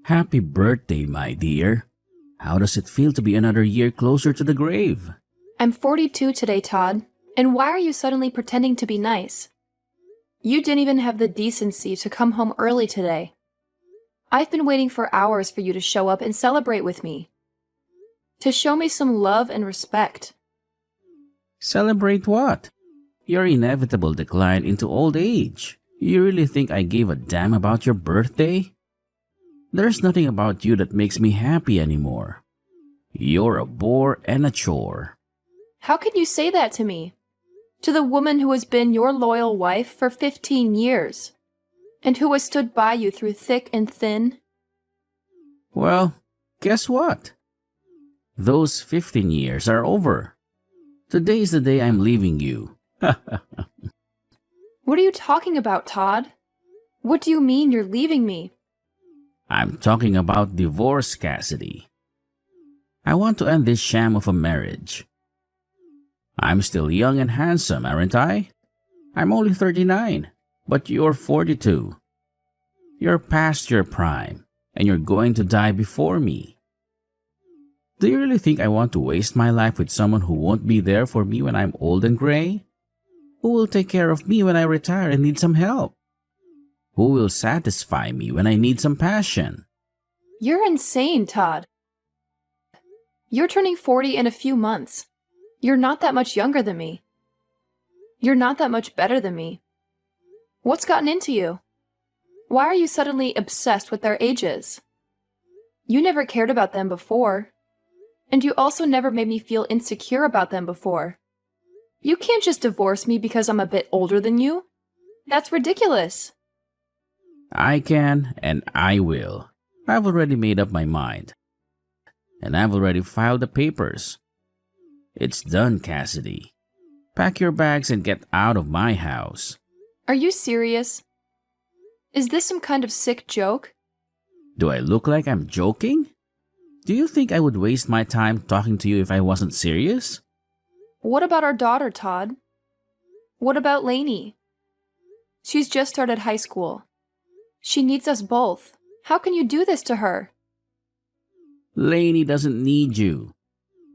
Happy birthday, my dear. How does it feel to be another year closer to the grave? I'm 42 today, Todd. And why are you suddenly pretending to be nice? You didn't even have the decency to come home early today. I've been waiting for hours for you to show up and celebrate with me. To show me some love and respect. Celebrate what? Your inevitable decline into old age. You really think I gave a damn about your birthday? There's nothing about you that makes me happy anymore. You're a bore and a chore. How can you say that to me? To the woman who has been your loyal wife for 15 years, and who has stood by you through thick and thin? Well, guess what? Those 15 years are over. Today's the day I'm leaving you. What are you talking about, Todd? What do you mean you're leaving me? I'm talking about divorce, Cassidy. I want to end this sham of a marriage. I'm still young and handsome, aren't I? I'm only 39, but you're 42. You're past your prime, and you're going to die before me. Do you really think I want to waste my life with someone who won't be there for me when I'm old and gray? Who will take care of me when I retire and need some help? Who will satisfy me when I need some passion? You're insane, Todd. You're turning 40 in a few months. You're not that much younger than me. You're not that much better than me. What's gotten into you? Why are you suddenly obsessed with their ages? You never cared about them before. And you also never made me feel insecure about them before. You can't just divorce me because I'm a bit older than you. That's ridiculous. I can and I will. I've already made up my mind. And I've already filed the papers. It's done, Cassidy. Pack your bags and get out of my house. Are you serious? Is this some kind of sick joke? Do I look like I'm joking? Do you think I would waste my time talking to you if I wasn't serious? What about our daughter, Todd? What about Lainey? She's just started high school. She needs us both. How can you do this to her? Lainey doesn't need you.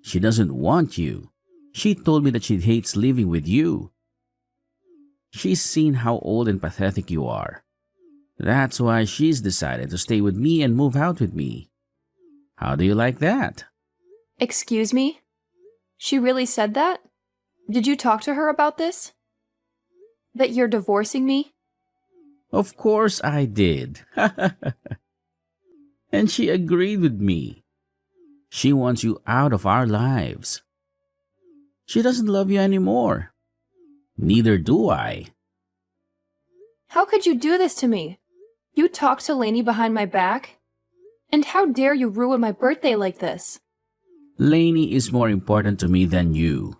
She doesn't want you. She told me that she hates living with you. She's seen how old and pathetic you are. That's why she's decided to stay with me and move out with me. How do you like that? Excuse me? She really said that? Did you talk to her about this? That you're divorcing me? Of course I did. And she agreed with me. She wants you out of our lives. She doesn't love you anymore. Neither do I. How could you do this to me? You talked to Lainey behind my back? And how dare you ruin my birthday like this? Lainey is more important to me than you.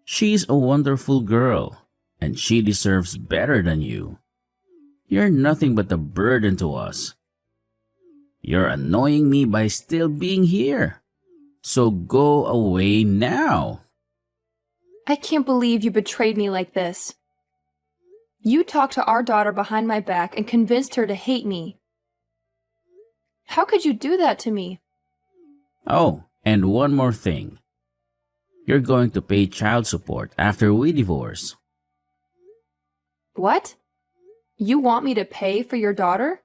She's a wonderful girl, and she deserves better than you. You're nothing but a burden to us. You're annoying me by still being here. So go away now. I can't believe you betrayed me like this. You talked to our daughter behind my back and convinced her to hate me. How could you do that to me? Oh, and one more thing. You're going to pay child support after we divorce. What? You want me to pay for your daughter?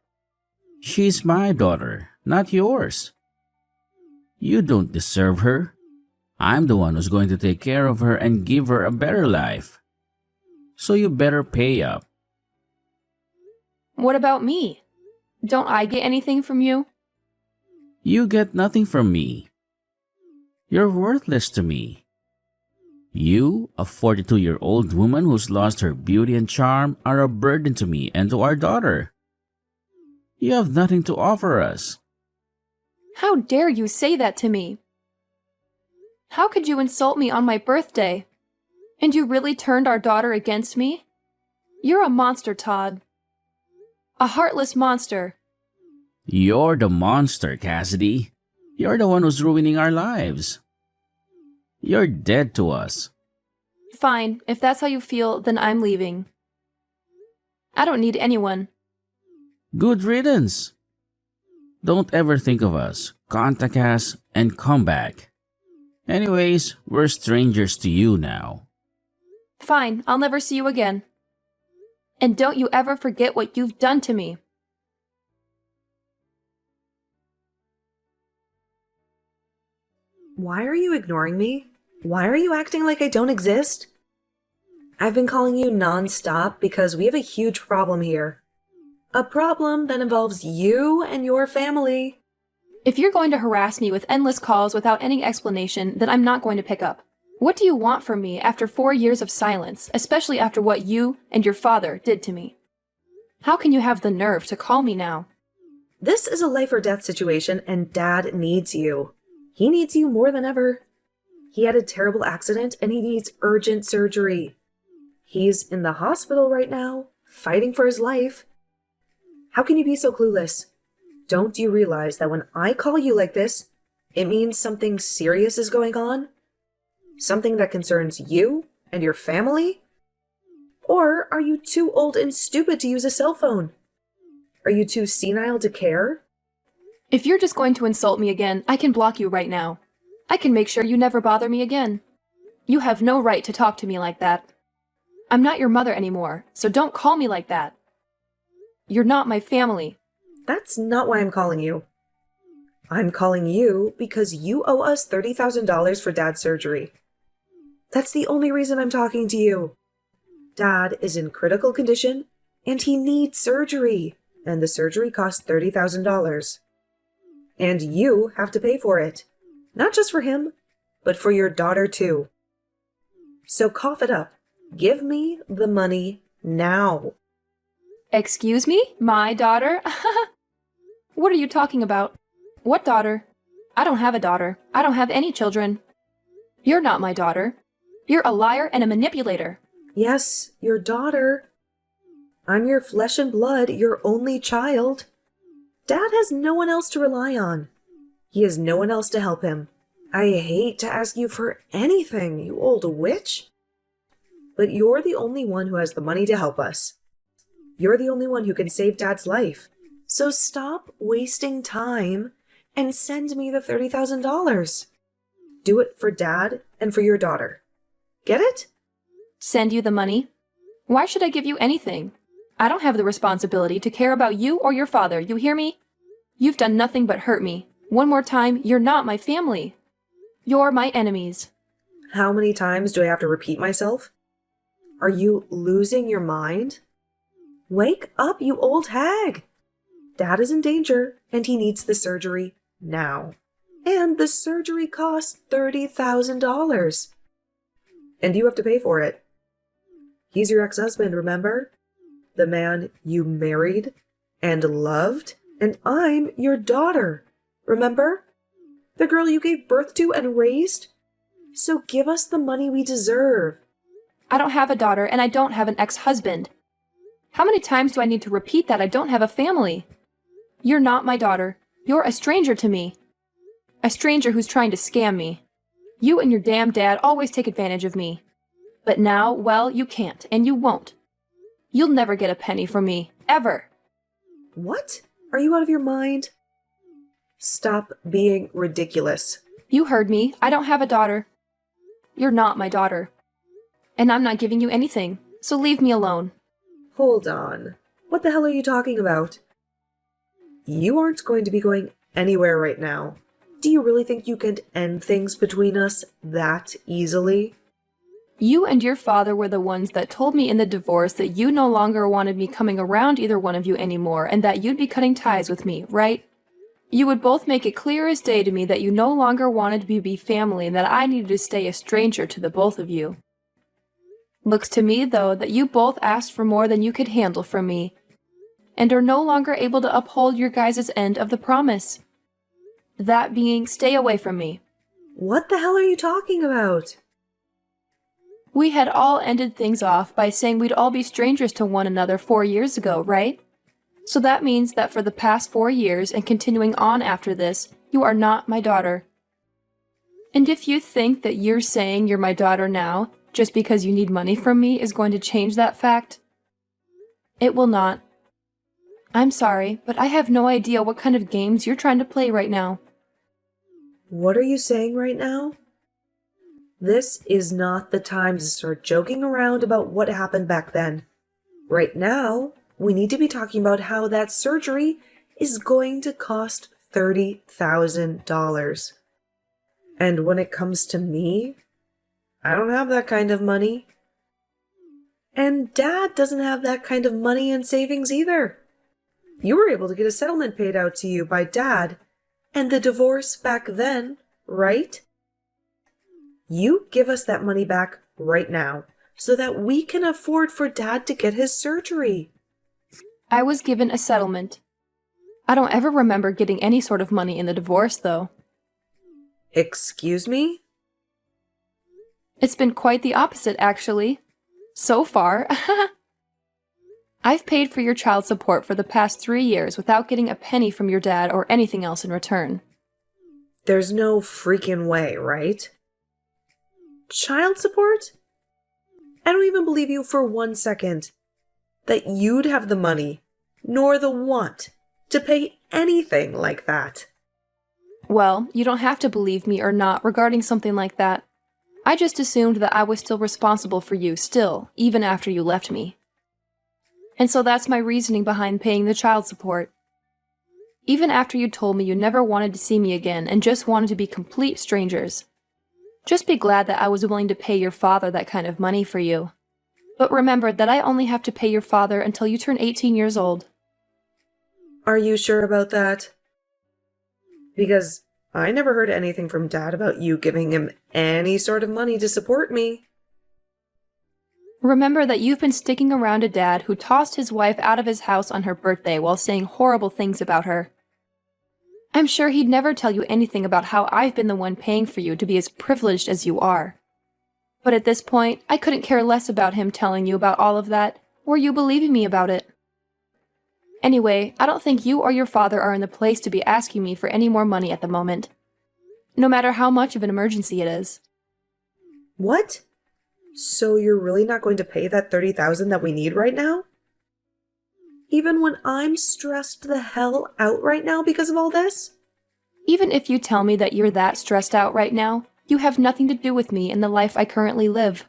She's my daughter, not yours. You don't deserve her. I'm the one who's going to take care of her and give her a better life. So you better pay up. What about me? Don't I get anything from you? You get nothing from me. You're worthless to me. You, a 42-year-old woman who's lost her beauty and charm, are a burden to me and to our daughter. You have nothing to offer us. How dare you say that to me? How could you insult me on my birthday? And you really turned our daughter against me? You're a monster, Todd. A heartless monster. You're the monster, Cassidy. You're the one who's ruining our lives. You're dead to us. Fine, if that's how you feel, then I'm leaving. I don't need anyone. Good riddance. Don't ever think of us. Contact us and come back. Anyways, we're strangers to you now. Fine, I'll never see you again. And don't you ever forget what you've done to me. Why are you ignoring me? Why are you acting like I don't exist? I've been calling you non-stop because we have a huge problem here. A problem that involves you and your family. If you're going to harass me with endless calls without any explanation, then I'm not going to pick up. What do you want from me after 4 years of silence, especially after what you and your father did to me? How can you have the nerve to call me now? This is a life or death situation and Dad needs you. He needs you more than ever. He had a terrible accident and he needs urgent surgery. He's in the hospital right now, fighting for his life. How can you be so clueless? Don't you realize that when I call you like this, it means something serious is going on? Something that concerns you and your family? Or are you too old and stupid to use a cell phone? Are you too senile to care? If you're just going to insult me again, I can block you right now. I can make sure you never bother me again. You have no right to talk to me like that. I'm not your mother anymore, so don't call me like that. You're not my family. That's not why I'm calling you. I'm calling you because you owe us $30,000 for Dad's surgery. That's the only reason I'm talking to you. Dad is in critical condition and he needs surgery, and the surgery costs $30,000. And you have to pay for it. Not just for him, but for your daughter too. So cough it up. Give me the money now. Excuse me? My daughter? What are you talking about? What daughter? I don't have a daughter. I don't have any children. You're not my daughter. You're a liar and a manipulator. Yes, your daughter. I'm your flesh and blood, your only child. Dad has no one else to rely on. He has no one else to help him. I hate to ask you for anything, you old witch. But you're the only one who has the money to help us. You're the only one who can save Dad's life. So stop wasting time and send me the $30,000. Do it for Dad and for your daughter. Get it? Send you the money? Why should I give you anything? I don't have the responsibility to care about you or your father, you hear me? You've done nothing but hurt me. One more time, you're not my family. You're my enemies. How many times do I have to repeat myself? Are you losing your mind? Wake up, you old hag! Dad is in danger, and he needs the surgery now. And the surgery costs $30,000. And you have to pay for it. He's your ex-husband, remember? The man you married and loved, and I'm your daughter, remember? The girl you gave birth to and raised? So give us the money we deserve. I don't have a daughter, and I don't have an ex-husband. How many times do I need to repeat that I don't have a family? You're not my daughter. You're a stranger to me. A stranger who's trying to scam me. You and your damn dad always take advantage of me. But now, well, you can't, and you won't. You'll never get a penny from me, ever. What? Are you out of your mind? Stop being ridiculous. You heard me. I don't have a daughter. You're not my daughter. And I'm not giving you anything, so leave me alone. Hold on. What the hell are you talking about? You aren't going to be going anywhere right now. Do you really think you can end things between us that easily? You and your father were the ones that told me in the divorce that you no longer wanted me coming around either one of you anymore and that you'd be cutting ties with me, right? You would both make it clear as day to me that you no longer wanted me to be family and that I needed to stay a stranger to the both of you. Looks to me, though, that you both asked for more than you could handle from me and are no longer able to uphold your guys' end of the promise. That being, stay away from me. What the hell are you talking about? We had all ended things off by saying we'd all be strangers to one another 4 years ago, right? So that means that for the past 4 years and continuing on after this, you are not my daughter. And if you think that you're saying you're my daughter now, just because you need money from me is going to change that fact, it will not. I'm sorry, but I have no idea what kind of games you're trying to play right now. What are you saying right now? This is not the time to start joking around about what happened back then. Right now, we need to be talking about how that surgery is going to cost $30,000. And when it comes to me, I don't have that kind of money. And Dad doesn't have that kind of money and savings either. You were able to get a settlement paid out to you by Dad and the divorce back then, right? You give us that money back right now so that we can afford for Dad to get his surgery. I was given a settlement. I don't ever remember getting any sort of money in the divorce, though. Excuse me? It's been quite the opposite, actually. So far. I've paid for your child support for the past 3 years without getting a penny from your dad or anything else in return. There's no freaking way, right? Child support? I don't even believe you for 1 second that you'd have the money, nor the want, to pay anything like that. Well, you don't have to believe me or not regarding something like that. I just assumed that I was still responsible for you still, even after you left me. And so that's my reasoning behind paying the child support. Even after you told me you never wanted to see me again and just wanted to be complete strangers. Just be glad that I was willing to pay your father that kind of money for you. But remember that I only have to pay your father until you turn 18 years old. Are you sure about that? Because I never heard anything from Dad about you giving him any sort of money to support me. Remember that you've been sticking around a dad who tossed his wife out of his house on her birthday while saying horrible things about her. I'm sure he'd never tell you anything about how I've been the one paying for you to be as privileged as you are. But at this point, I couldn't care less about him telling you about all of that, or you believing me about it. Anyway, I don't think you or your father are in the place to be asking me for any more money at the moment. No matter how much of an emergency it is. What? So you're really not going to pay that $30,000 that we need right now? Even when I'm stressed the hell out right now because of all this? Even if you tell me that you're that stressed out right now, you have nothing to do with me in the life I currently live.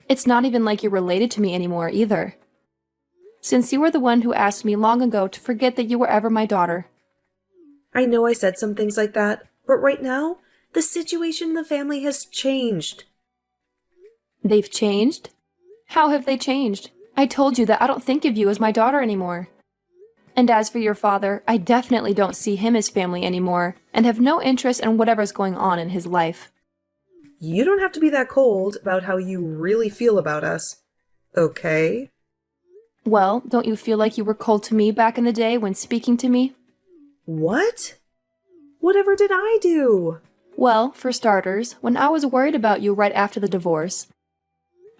It's not even like you're related to me anymore either. Since you were the one who asked me long ago to forget that you were ever my daughter. I know I said some things like that, but right now, the situation in the family has changed. They've changed? How have they changed? I told you that I don't think of you as my daughter anymore. And as for your father, I definitely don't see him as family anymore, and have no interest in whatever's going on in his life. You don't have to be that cold about how you really feel about us, okay? Well, don't you feel like you were cold to me back in the day when speaking to me? What? Whatever did I do? Well, for starters, when I was worried about you right after the divorce,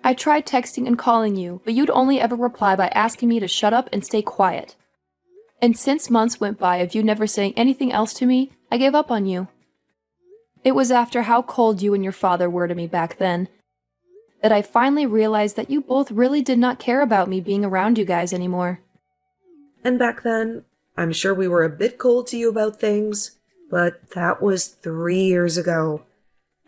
I tried texting and calling you, but you'd only ever reply by asking me to shut up and stay quiet. And since months went by of you never saying anything else to me, I gave up on you. It was after how cold you and your father were to me back then that I finally realized that you both really did not care about me being around you guys anymore. And back then, I'm sure we were a bit cold to you about things, but that was 3 years ago.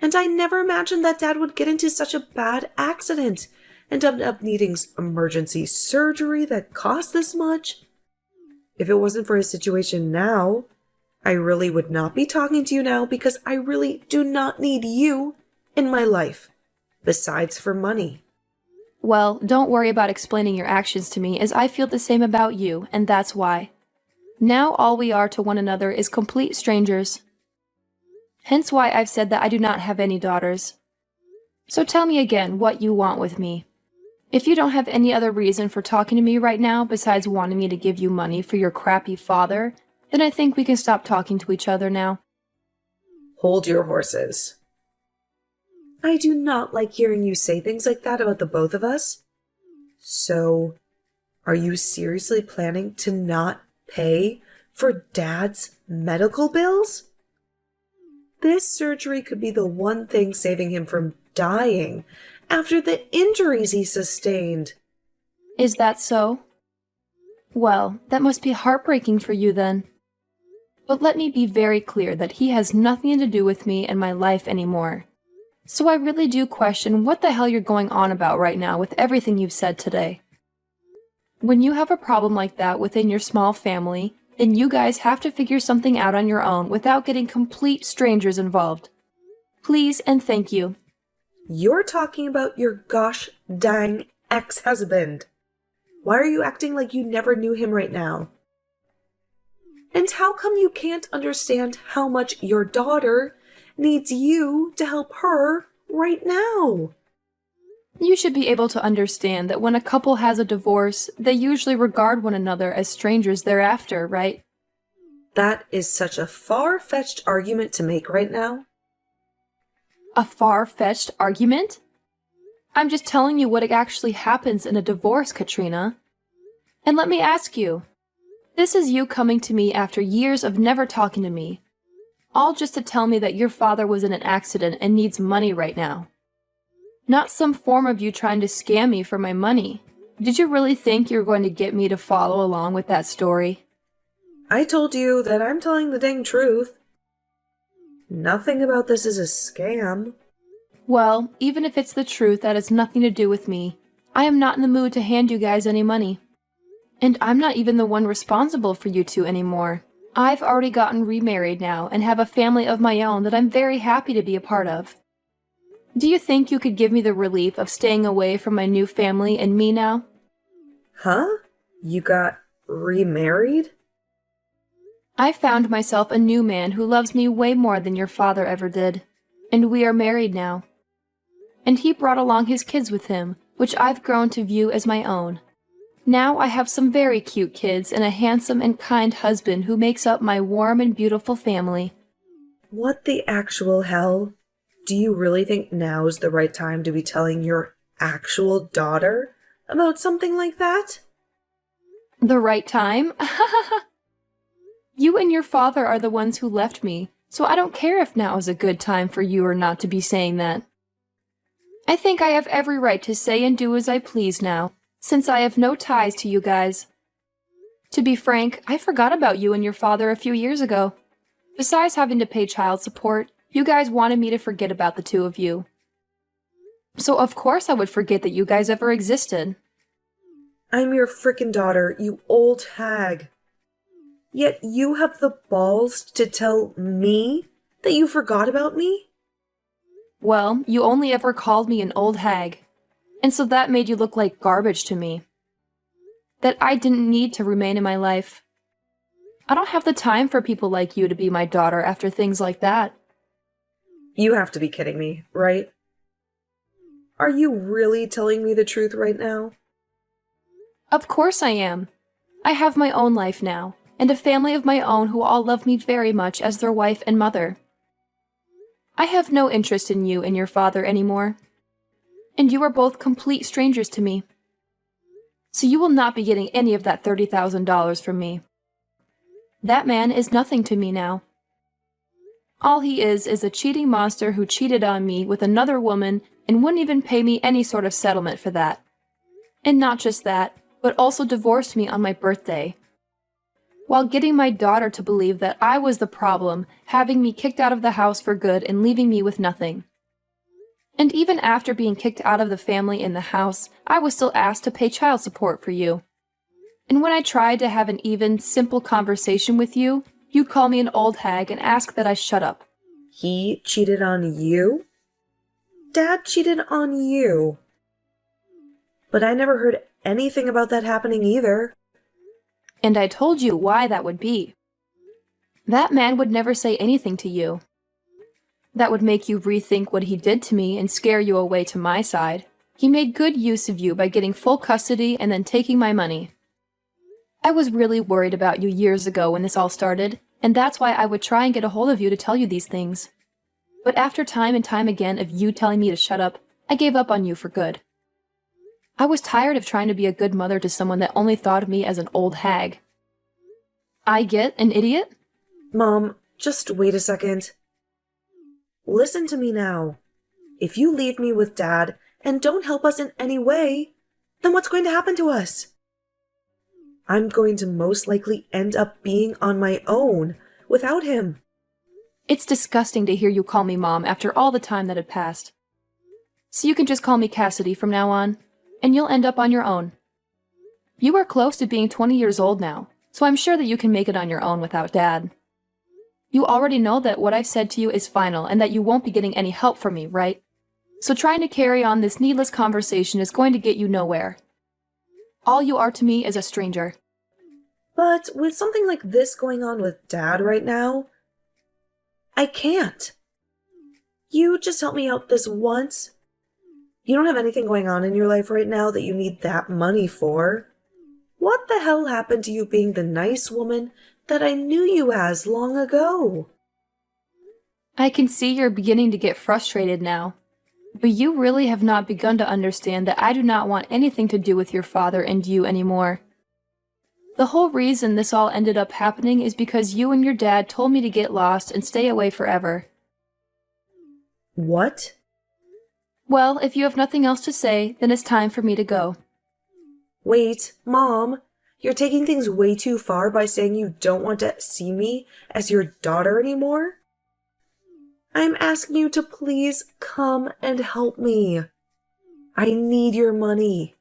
And I never imagined that Dad would get into such a bad accident and end up needing emergency surgery that cost this much. If it wasn't for his situation now, I really would not be talking to you now because I really do not need you in my life, besides for money. Well, don't worry about explaining your actions to me, as I feel the same about you, and that's why. Now all we are to one another is complete strangers. Hence why I've said that I do not have any daughters. So tell me again what you want with me. If you don't have any other reason for talking to me right now besides wanting me to give you money for your crappy father, then I think we can stop talking to each other now. Hold your horses. I do not like hearing you say things like that about the both of us. So, are you seriously planning to not pay for Dad's medical bills? This surgery could be the one thing saving him from dying after the injuries he sustained. Is that so? Well, that must be heartbreaking for you then. But let me be very clear that he has nothing to do with me and my life anymore. So I really do question what the hell you're going on about right now with everything you've said today. When you have a problem like that within your small family, then you guys have to figure something out on your own without getting complete strangers involved. Please and thank you. You're talking about your gosh dang ex-husband. Why are you acting like you never knew him right now? And how come you can't understand how much your daughter needs you to help her right now? You should be able to understand that when a couple has a divorce, they usually regard one another as strangers thereafter, right? That is such a far-fetched argument to make right now. A far-fetched argument? I'm just telling you what actually happens in a divorce, Katrina. And let me ask you, this is you coming to me after years of never talking to me, all just to tell me that your father was in an accident and needs money right now. Not some form of you trying to scam me for my money. Did you really think you were going to get me to follow along with that story? I told you that I'm telling the dang truth. Nothing about this is a scam. Well, even if it's the truth, that has nothing to do with me. I am not in the mood to hand you guys any money. And I'm not even the one responsible for you two anymore. I've already gotten remarried now and have a family of my own that I'm very happy to be a part of. Do you think you could give me the relief of staying away from my new family and me now? Huh? You got remarried? I found myself a new man who loves me way more than your father ever did. And we are married now. And he brought along his kids with him, which I've grown to view as my own. Now I have some very cute kids and a handsome and kind husband who makes up my warm and beautiful family. What the actual hell? Do you really think now's the right time to be telling your actual daughter about something like that? The right time? You and your father are the ones who left me, so I don't care if now is a good time for you or not to be saying that. I think I have every right to say and do as I please now, since I have no ties to you guys. To be frank, I forgot about you and your father a few years ago. Besides having to pay child support, you guys wanted me to forget about the two of you. So of course I would forget that you guys ever existed. I'm your frickin' daughter, you old hag. Yet you have the balls to tell me that you forgot about me? Well, you only ever called me an old hag, and so that made you look like garbage to me. That I didn't need to remain in my life. I don't have the time for people like you to be my daughter after things like that. You have to be kidding me, right? Are you really telling me the truth right now? Of course I am. I have my own life now, and a family of my own who all love me very much as their wife and mother. I have no interest in you and your father anymore. And you are both complete strangers to me. So you will not be getting any of that $30,000 from me. That man is nothing to me now. All he is a cheating monster who cheated on me with another woman and wouldn't even pay me any sort of settlement for that. And not just that, but also divorced me on my birthday, while getting my daughter to believe that I was the problem, having me kicked out of the house for good and leaving me with nothing. And even after being kicked out of the family and the house, I was still asked to pay child support for you. And when I tried to have an even, simple conversation with you, you'd call me an old hag and ask that I shut up. He cheated on you? Dad cheated on you. But I never heard anything about that happening either. And I told you why that would be. That man would never say anything to you. That would make you rethink what he did to me and scare you away to my side. He made good use of you by getting full custody and then taking my money. I was really worried about you years ago when this all started, and that's why I would try and get a hold of you to tell you these things. But after time and time again of you telling me to shut up, I gave up on you for good. I was tired of trying to be a good mother to someone that only thought of me as an old hag. I get an idiot? Mom, just wait a second. Listen to me now. If you leave me with Dad and don't help us in any way, then what's going to happen to us? I'm going to most likely end up being on my own without him. It's disgusting to hear you call me Mom after all the time that had passed. So you can just call me Cassidy from now on, and you'll end up on your own. You are close to being 20 years old now, so I'm sure that you can make it on your own without Dad. You already know that what I've said to you is final and that you won't be getting any help from me, right? So trying to carry on this needless conversation is going to get you nowhere. All you are to me is a stranger. But with something like this going on with Dad right now, I can't. You just help me out this once. You don't have anything going on in your life right now that you need that money for. What the hell happened to you being the nice woman that I knew you as long ago? I can see you're beginning to get frustrated now. But you really have not begun to understand that I do not want anything to do with your father and you anymore. The whole reason this all ended up happening is because you and your dad told me to get lost and stay away forever. What? Well, if you have nothing else to say, then it's time for me to go. Wait, Mom, you're taking things way too far by saying you don't want to see me as your daughter anymore? I'm asking you to please come and help me. I need your money.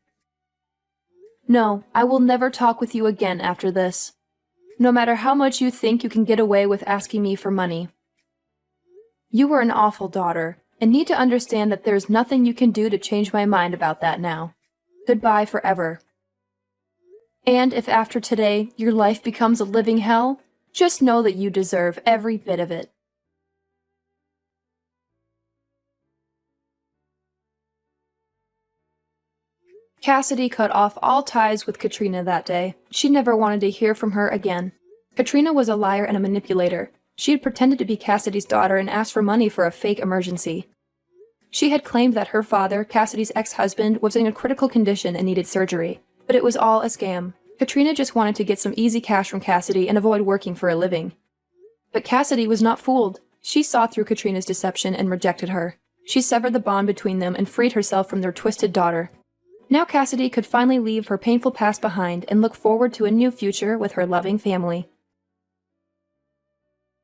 No, I will never talk with you again after this. No matter how much you think you can get away with asking me for money. You were an awful daughter, and need to understand that there's nothing you can do to change my mind about that now. Goodbye forever. And if after today your life becomes a living hell, just know that you deserve every bit of it. Cassidy cut off all ties with Katrina that day. She never wanted to hear from her again. Katrina was a liar and a manipulator. She had pretended to be Cassidy's daughter and asked for money for a fake emergency. She had claimed that her father, Cassidy's ex-husband, was in a critical condition and needed surgery. But it was all a scam. Katrina just wanted to get some easy cash from Cassidy and avoid working for a living. But Cassidy was not fooled. She saw through Katrina's deception and rejected her. She severed the bond between them and freed herself from their twisted daughter. Now Cassidy could finally leave her painful past behind and look forward to a new future with her loving family.